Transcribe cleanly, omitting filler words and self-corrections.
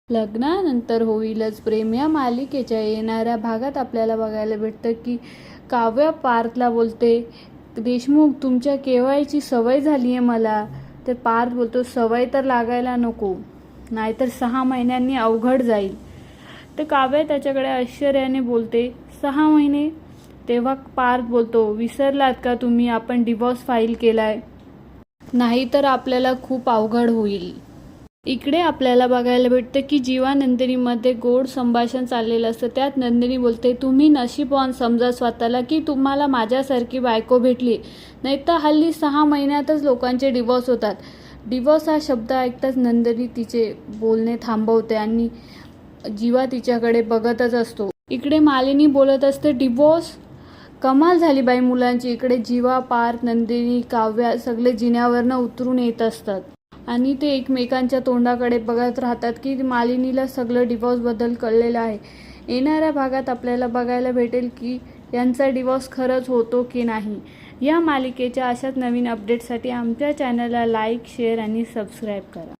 लग्नानंतर होईलच प्रेम या मालिकेच्या येणाऱ्या भागात आपल्याला बघायला भेटतं की काव्या पार्थला बोलते, देशमुख तुमच्या केवायची सवय झाली आहे मला. तर पार्थ बोलतो, सवय तर लागायला नको, नाहीतर 6 महिन्यांनी अवघड जाईल. तर काव्या त्याच्याकडे आश्चर्याने बोलते, 6 महिने? तेव्हा पार्थ बोलतो, विसरलात का तुम्ही आपण डिवोर्स फाईल केलाय, नाहीतर आपल्याला खूप अवघड होईल. इकडे आपल्याला बघायला भेटतं की जीवा नंदिनीमध्ये गोड संभाषण चाललेलं असतं. त्यात नंदिनी बोलते, तुम्ही नशीबवान समजा स्वतःला की तुम्हाला माझ्यासारखी बायको भेटली, नाही तर हल्ली 6 महिन्यातच लोकांचे डिवोर्स होतात. डिवोर्स हा शब्द ऐकताच नंदिनी तिचे बोलणे थांबवते आणि जीवा तिच्याकडे बघतच असतो. इकडे मालिनी बोलत असते, डिवोर्स? कमाल झाली बाई मुलांची. इकडे जीवा, पार्थ, नंदिनी, काव्या सगळे जिन्यावरनं उतरून येत असतात आणि ते एकमेकांच्या तोंडाकडे बघत राहतात की मालिनीला सगळं डिवोर्सबद्दल कळलेलं आहे. येणाऱ्या भागात आपल्याला बघायला भेटेल की यांचा डिवोर्स खरंच होतो की नाही. या मालिकेच्या अशाच नवीन अपडेट्ससाठी आमच्या चॅनलला लाईक, शेअर आणि सबस्क्राईब करा.